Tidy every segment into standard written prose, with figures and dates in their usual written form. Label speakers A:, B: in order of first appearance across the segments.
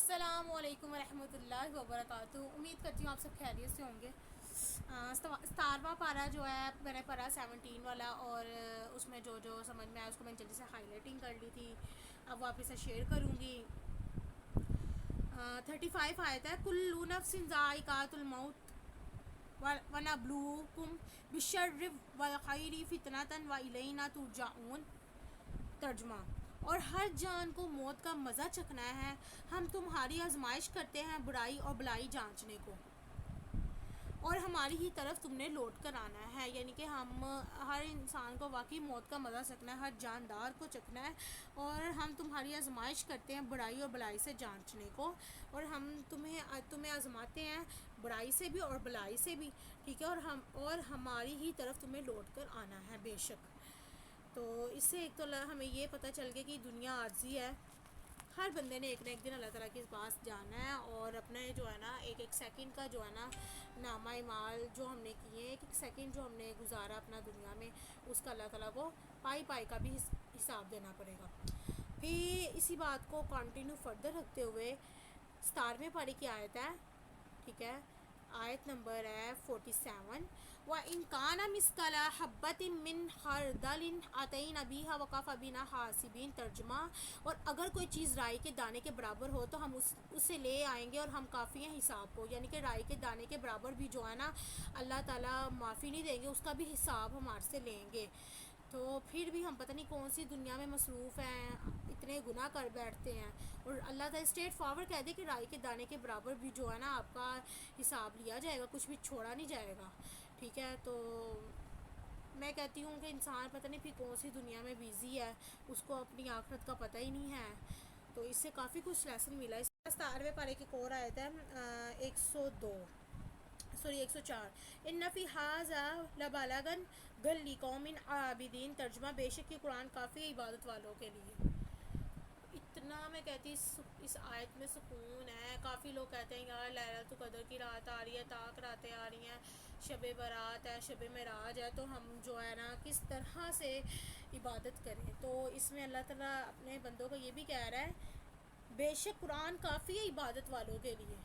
A: السلام علیکم ورحمۃ اللہ وبرکاتہ. امید کرتی ہوں آپ سب خیریت سے ہوں گے. 17واں پارا جو ہے میں نے پڑھا 17 والا، اور اس میں جو جو سمجھ میں آیا اس کو میں نے جلدی سے ہائی لائٹنگ کر لی تھی. اب وہ آپ کے ساتھ شیئر کروں گی. 35 آیت ہے. کل نفس ذائقۃ الموت ونبلوکم بالشر والخیر فتنۃ والینا ترجعون. ترجمہ: اور ہر جان کو موت کا مزہ چکھنا ہے، ہم تمہاری آزمائش کرتے ہیں برائی اور بلائی جانچنے کو، اور ہماری ہی طرف تم نے لوٹ کر آنا ہے. یعنی کہ ہم ہر انسان کو واقعی موت کا مزہ چکھنا ہے، ہر جاندار کو چکھنا ہے، اور ہم تمہاری آزمائش کرتے ہیں برائی اور بلائی سے جانچنے کو، اور ہم تمہیں آزماتے ہیں برائی سے بھی اور بلائی سے بھی. ٹھیک ہے. اور ہماری ہی طرف تمہیں لوٹ کر آنا ہے بے شک. تو اس سے ایک تو ہمیں یہ پتہ چل گیا کہ دنیا عارضی ہے. ہر بندے نے ایک نہ ایک دن اللہ تعالیٰ کے پاس جانا ہے، اور اپنے جو ہے نا ایک ایک سیکنڈ کا جو ہے نا نامہ اعمال جو ہم نے کیے، ایک ایک سیکنڈ جو ہم نے گزارا اپنا دنیا میں، اس کا اللہ تعالیٰ کو پائی پائی کا بھی حساب دینا پڑے گا. پھر اسی بات کو کنٹینیو فردر رکھتے ہوئے 17ویں پارے کی آیت ہے. ٹھیک ہے. آیت نمبر ہے 47. وَإِنْ كَانَ مِثْقَالَ حَبَّةٍ مِّنْ خَرْدَلٍ أَتَيْنَا بِهَا وَكَفَىٰ بِنَا حَاسِبِينَ. ترجمہ: اور اگر کوئی چیز رائی کے دانے کے برابر ہو تو ہم اسے لے آئیں گے، اور ہم کافی ہیں حساب کو. یعنی کہ رائی کے دانے کے برابر بھی جو ہے نا اللہ تعالیٰ معافی نہیں دیں گے، اس کا بھی حساب ہمارے سے لیں گے. تو پھر بھی ہم پتہ نہیں کون سی دنیا میں مصروف ہیں، اتنے گناہ کر بیٹھتے ہیں، اور اللہ تعالیٰ اسٹریٹ فارورڈ کہہ دے کہ رائی کے دانے کے برابر بھی جو ہے نا آپ کا حساب لیا جائے گا، کچھ بھی چھوڑا نہیں جائے گا. ٹھیک ہے. تو میں کہتی ہوں کہ انسان پتہ نہیں پھر کون سی دنیا میں بیزی ہے، اس کو اپنی آخرت کا پتہ ہی نہیں ہے. تو اس سے کافی کچھ لیسن ملا. اس 17ویں پارے کی ایک اور آیت ہے 104. ان فی ھذا لبلاغا لقوم عابدین. ترجمہ: بے شک یہ قرآن کافی عبادت والوں کے لیے. اتنا میں کہتی اس آیت میں سکون ہے. کافی لوگ کہتے ہیں یار لیلۃ القدر کی رات آ رہی ہے، طاق راتیں آ رہی ہیں، شب برات ہے، شب معراج ہے، تو ہم جو ہے نا کس طرح سے عبادت کریں. تو اس میں اللہ تعالیٰ اپنے بندوں کو یہ بھی کہہ رہا ہے بے شک قرآن کافی ہے عبادت والوں کے لیے.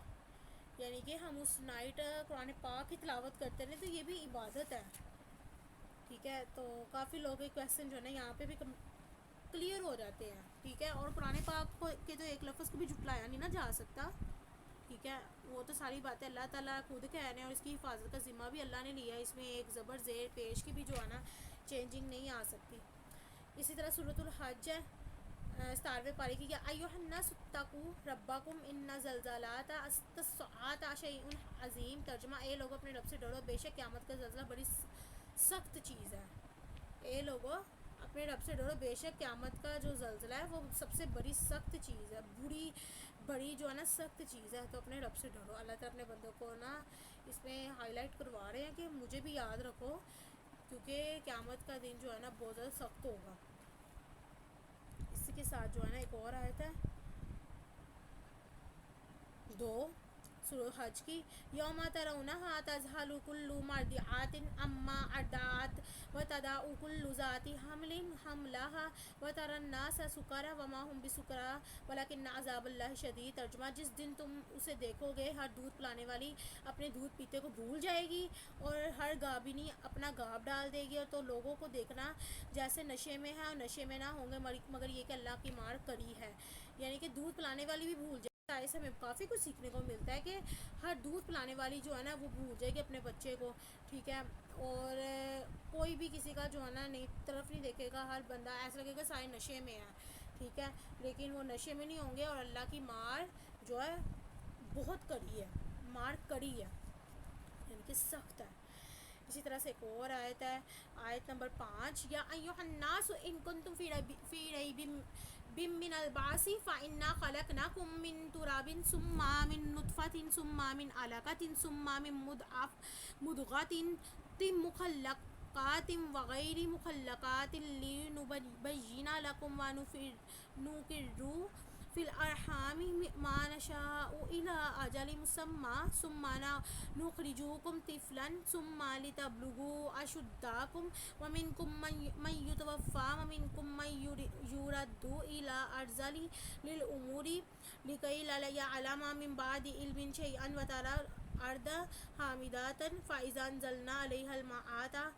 A: یعنی کہ ہم اس نائٹ قرآن پاک کی تلاوت کرتے رہیں تو یہ بھی عبادت ہے. ٹھیک ہے. تو کافی لوگ کے کویسچن جو ہے نا یہاں پہ بھی کلیئر ہو جاتے ہیں. ٹھیک ہے. اور قرآن پاک کو کے تو ایک لفظ کو بھی جھٹلایا نہیں نا جا سکتا. ٹھیک ہے. وہ تو ساری باتیں اللہ تعالیٰ خود کہہ رہے ہیں، اور اس کی حفاظت کا ذمہ بھی اللہ نے لیا ہے. اس میں ایک زبر زیر پیش کی بھی جو ہے نا چینجنگ نہیں آ سکتی. اسی طرح سورۃ الحج ہے 17ویں پارے کی. یا ایھا الناس اتقوا ربکم ان زلزلۃ الساعۃ شیء عظیم. ترجمہ: اے لوگوں اپنے رب سے ڈرو، بے شک قیامت کا زلزلہ بڑی سخت چیز ہے. اے لوگوں اپنے رب سے ڈرو، بے شک قیامت کا جو زلزلہ ہے وہ سب سے بڑی سخت چیز ہے، بڑی جو ہے نا سخت چیز ہے. تو اپنے رب سے ڈرو. اللہ تعالیٰ اپنے بندوں کو نا اس میں ہائی لائٹ کروا رہے ہیں کہ مجھے بھی یاد رکھو، کیونکہ قیامت کا دن جو ہے نا بہت زیادہ سخت ہوگا. اسی کے ساتھ جو ہے نا ایک اور آیت ہے 2 سورۃ الحج کی. یوم ترونھا تذہل کل مرضعۃ عما ارضعت وتضع کل ذات حمل حملھا وتری الناس سکاری وما ھم بسکاری ولکن عذاب اللہ شدید. ترجمہ: جس دن تم اسے دیکھو گے ہر دودھ پلانے والی اپنے دودھ پیتے کو بھول جائے گی، اور ہر گابنی اپنا گاب ڈال دے گی، اور تو لوگوں کو دیکھنا جیسے نشے میں ہے، اور نشے میں نہ ہوں گے مگر یہ کہ اللہ کی مار کڑی ہے. یعنی کہ دودھ پلانے والی بھی بھول جائے. اس سے ہمیں کافی کچھ سیکھنے کو ملتا ہے کہ ہر دودھ پلانے والی جو ہے نا وہ بھول جائے گی اپنے بچے کو. ٹھیک ہے. اور کوئی بھی کسی کا جو ہے نا نئی طرف نہیں دیکھے گا. ہر بندہ ایسا لگے گا سارے نشے میں ہے. ٹھیک ہے. لیکن وہ نشے میں نہیں ہوں گے، اور اللہ کی مار جو ہے بہت کڑی ہے، مار کڑی ہے، یعنی کہ سخت ہے. اسی طرح سے ایک اور آیت ہے آیت نمبر 5. یا ایھا الناس ان کنتم فی ریب من البعث فانا خلقناکم من تراب ثم من نطفۃ ثم من علقۃ ثم من مضغۃ مخلقات وغیر مخلقات لنبین لکم ونقر فی الارحام ما نشاء إلى أجل مسمى ثم نخرجكم طفلا ثم لتبلغوا أشدكم ومنكم من يتوفى ومنكم من يرد إلى أرذل الأمور لكي لا يعلم من بعد علم شيئا وترى الأرض حامدة فإذا أنزلنا عليها الماء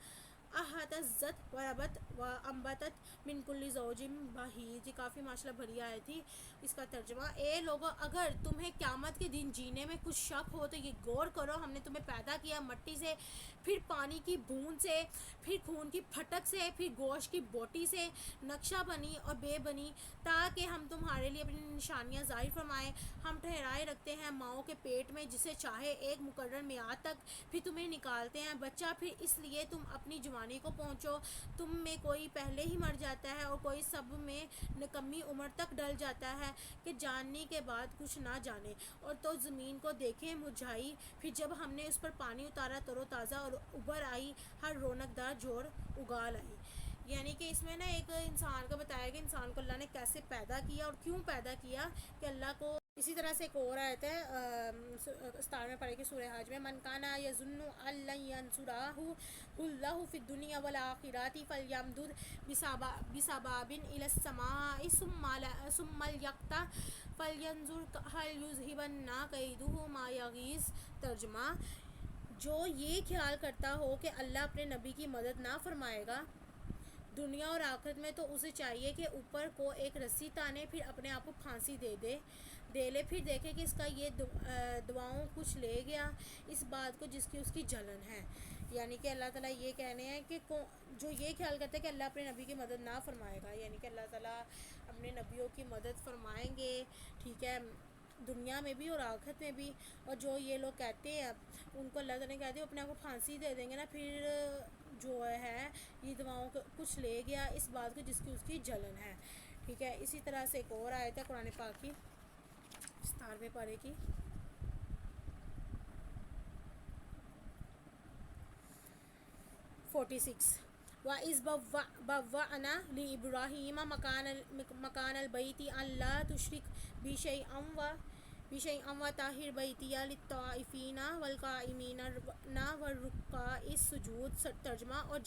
A: اہتزت وربت و امبتت من کل زوج بہیج. کافی ماشاءاللہ بڑی آئی تھی. اس کا ترجمہ: اے لوگو، اگر تمہیں قیامت کے دن جینے میں کچھ شک ہو تو یہ غور کرو، ہم نے تمہیں پیدا کیا مٹی سے، پھر پانی کی بوند سے، پھر خون کی پھٹک سے، پھر گوشت کی بوٹی سے، نقشہ بنی اور بے بنی، تاکہ ہم تمہارے لیے اپنی نشانیاں ظاہر فرمائیں. ہم ٹھہرائے رکھتے ہیں ماؤں کے پیٹ میں جسے چاہے ایک مقرر میعاد تک، پھر تمہیں نکالتے ہیں بچہ، پھر اس لیے تم اپنی جوانی کو پہنچو. تم میں کوئی پہلے ہی مر جاتا ہے اور کوئی سب میں نکمی عمر تک ڈل جاتا ہے کہ جاننے کے بعد کچھ نہ جانے. اور تو زمین کو دیکھیں مرجھائی، پھر جب ہم نے اس پر پانی اتارا تر و تازہ اور ابھر آئی ہر رونق دار جوڑ اگال آئی. یعنی کہ اس میں نا ایک انسان کو بتایا کہ انسان کو اللہ نے کیسے پیدا کیا اور کیوں پیدا کیا کہ اللہ کو. اسی طرح سے ایک اور آیت ہے 17 پارے کی سورہ حج میں: من کان یظن ان لن ینصرہ اللہ فی الدنیا والآخرۃ فلیمدد بسباب الی السماء ثم لیقطع فلینظر هل یذہبن کیدہ ما یغیظ. ترجمہ: جو یہ خیال کرتا ہو کہ اللہ اپنے نبی کی مدد نہ فرمائے گا دنیا اور آخرت میں، تو اسے چاہیے کہ اوپر کو ایک رسی تانے، پھر اپنے آپ کو پھانسی دے لے، پھر دیکھے کہ اس کا یہ دعاؤں کچھ لے گیا اس بات کو جس کی اس کی جلن ہے. یعنی کہ اللہ تعالیٰ یہ کہنے ہیں کہ جو یہ خیال کرتے ہیں کہ اللہ اپنے نبی کی مدد نہ فرمائے گا، یعنی کہ اللہ تعالیٰ اپنے نبیوں کی مدد فرمائیں گے، ٹھیک ہے، دنیا میں بھی اور آخرت میں بھی. اور جو یہ لوگ کہتے ہیں ان کو اللہ تعالیٰ کہتے ہیں اپنے آپ کو پھانسی دے دیں گے نا، پھر جو ہے یہ دعاؤں کو کچھ لے گیا اس بات کو جس کی اس کی جلن ہے. ٹھیک ہے. اسی طرح سے ایک اور آیت ہے قرآن پاک کی 17ویں پارے کی 46: وَإِذْ بَوَّأْنَا لِإِبْرَاهِيمَ مَكَانَ الْبَيْتِ أَلَّا تُشْرِكْ بِي شَيْئًا وَطَهِّرْ بَيْتِيَ لِلطَّائِفِينَ وَالْقَائِمِينَ وَالرُّكَّعِ السُّجُودِ. ترجمہ: اور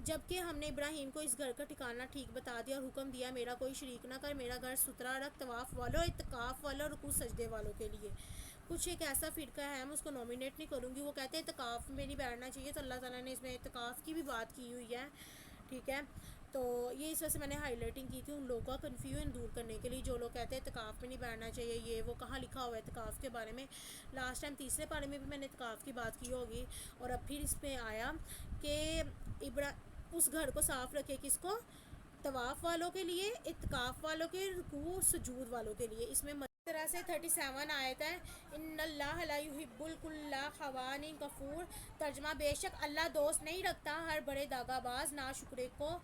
A: جب کہ ہم نے ابراہیم کو اس گھر کا ٹھکانہ ٹھیک بتا دیا اور حکم دیا میرا کوئی شریک نہ کر، میرا گھر ستھرا رکھ طواف والوں، اعتکاف والوں، رکوع سجدے والوں کے لیے. کچھ ایک ایسا فرقہ ہے، میں اس کو نومینیٹ نہیں کروں گی، وہ کہتے ہیں اعتکاف میں نہیں بیٹھنا چاہیے، تو اللہ تعالیٰ نے اس میں اعتکاف کی بھی بات کی ہوئی ہے. ٹھیک ہے. تو یہ اس وجہ سے میں نے ہائی لائٹنگ کی تھی ان لوگوں کا کنفیوژن دور کرنے کے لیے جو لوگ کہتے ہیں اعتکاف میں نہیں بیٹھنا چاہیے. یہ وہ کہاں لکھا ہوا ہے اعتکاف کے بارے میں؟ لاسٹ ٹائم 3 پارے میں بھی میں نے اعتکاف کی بات کی ہوگی، اور اب پھر اس میں آیا کہ اس گھر کو صاف رکھے، کس کو؟ طواف والوں کے لیے، اعتکاف والوں کے، رکوع سجود والوں کے لیے. اس میں طرح سے 37 آیت ہے: ان اللہ لا یحب کل خوان کفور. ترجمہ: بے شک اللہ دوست نہیں رکھتا ہر بڑے داغا باز ناشکرے کو.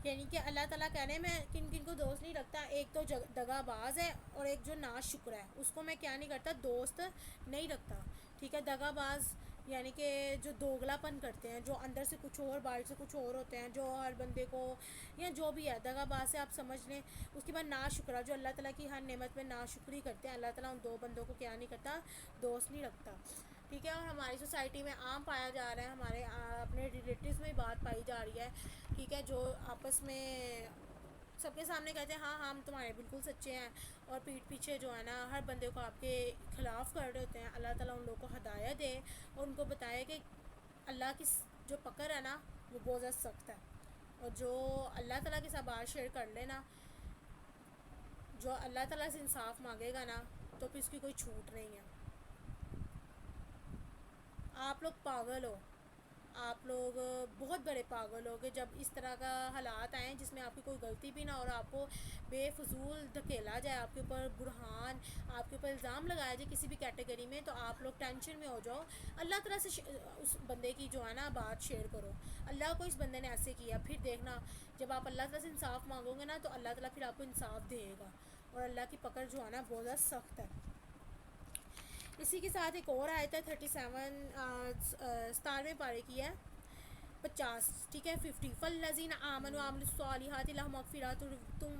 A: یعنی کہ اللہ تعالیٰ کہنے میں کن کن کو دوست نہیں رکھتا، ایک تو دغا باز ہے اور ایک جو ناشکر ہے اس کو میں کیا نہیں کرتا، دوست نہیں رکھتا. ٹھیک ہے. دغا باز یعنی کہ جو دوگلا پن کرتے ہیں، جو اندر سے کچھ اور باہر سے کچھ اور ہوتے ہیں، جو ہر بندے کو یا جو بھی ہے دغا باز سے آپ سمجھ لیں. اس کے بعد ناشکرہ، جو اللہ تعالیٰ کی ہر نعمت میں ناشکری کرتے ہیں، اللہ تعالیٰ ان دو بندوں کو کیا نہیں کرتا، دوست نہیں رکھتا. ٹھیک ہے. اور ہماری سوسائٹی میں عام پایا جا رہا ہے، ہمارے اپنے ریلیٹیوز میں بات پائی جا رہی ہے. ٹھیک ہے. جو آپس میں سب کے سامنے کہتے ہیں ہاں ہم تمہارے بالکل سچے ہیں، اور پیٹھ پیچھے جو ہے نا ہر بندے کو آپ کے خلاف کر رہے ہوتے ہیں. اللہ تعالیٰ ان لوگوں کو ہدایت دے اور ان کو بتائے کہ اللہ کی جو پکڑ ہے نا وہ بہت زیادہ سخت ہے، اور جو اللہ تعالیٰ کے ساتھ بات شیئر کر لے نا، جو اللہ تعالیٰ سے انصاف مانگے گا نا، تو پھر اس کی کوئی چھوٹ نہیں ہے. آپ لوگ پاگل ہو، آپ لوگ بہت بڑے پاگل ہو کہ جب اس طرح کا حالات آئیں جس میں آپ کی کوئی غلطی بھی نہ اور آپ کو بے فضول دھکیلا جائے، آپ کے اوپر برہان، آپ کے اوپر الزام لگایا جائے کسی بھی کیٹیگری میں، تو آپ لوگ ٹینشن میں ہو جاؤ. اللہ تعالیٰ سے اس بندے کی جو ہے نا بات شیئر کرو، اللہ کو اس بندے نے ایسے کیا. پھر دیکھنا جب آپ اللہ تعالیٰ سے انصاف مانگو گے نا تو اللہ تعالیٰ پھر آپ کو انصاف دے گا، اور اللہ کی پکڑ جو ہے نا بہت زیادہ سخت ہے. اسی کے ساتھ ایک اور آیت ہے 37 17ویں پارے کی ہے: 50. ٹھیک ہے 50. فالذین آمنوا وعملوا الصالحات لہم مغفرۃ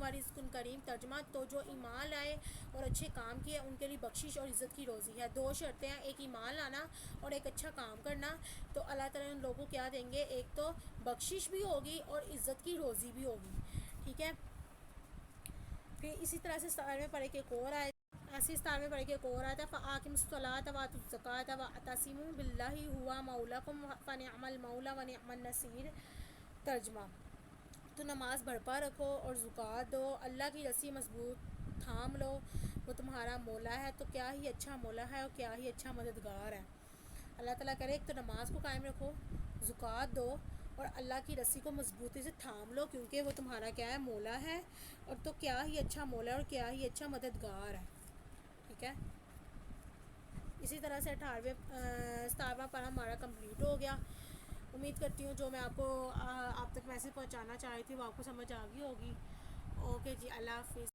A: ورزق کریم. ترجمہ تو جو ایمان لائے اور اچھے کام کیے ان کے لیے بخشش اور عزت کی روزی ہے. 2 شرطیں ہیں، ایک ایمان لانا اور ایک اچھا کام کرنا. تو اللہ تعالیٰ ان لوگوں کو کیا دیں گے؟ ایک تو بخشش بھی ہوگی اور عزت کی روزی بھی ہوگی. ٹھیک ہے. پھر اسی طرح سے 17ویں پارے کے ایک اور آئے، ایسی 17ویں پارے کے ایک اور آتا ہے فَآقِمُوا الصَّلَاةَ وَآتُوا الزَّكَاةَ وَاعْتَصِمُوا بِاللَّهِ هُوَ مَوْلَاكُمْ فَنِعْمَ الْمَوْلَىٰ وَنِعْمَ النَّصِيرُ. ترجمہ تو نماز بڑھپا رکھو اور زکوٰۃ دو، اللہ کی رسی مضبوط تھام لو، وہ تمہارا مولا ہے تو کیا ہی اچھا مولا ہے اور کیا ہی اچھا مددگار ہے. اللہ تعالیٰ کرے ایک تو نماز کو قائم رکھو، زکوٰۃ دو اور اللہ کی رسی کو مضبوطی سے تھام لو کیونکہ وہ تمہارا کیا ہے؟ مولا ہے. اور تو کیا ہی اچھا مولا ہے اور کیا ہی اچھا مددگار ہے. ٹھیک ہے. اسی طرح سے 17واں پارہ ہمارا کمپلیٹ ہو گیا. امید کرتی ہوں جو میں آپ کو آپ تک میسج پہنچانا چاہ رہی تھی وہ آپ کو سمجھ آ گئی ہوگی. اوکے جی، اللہ حافظ.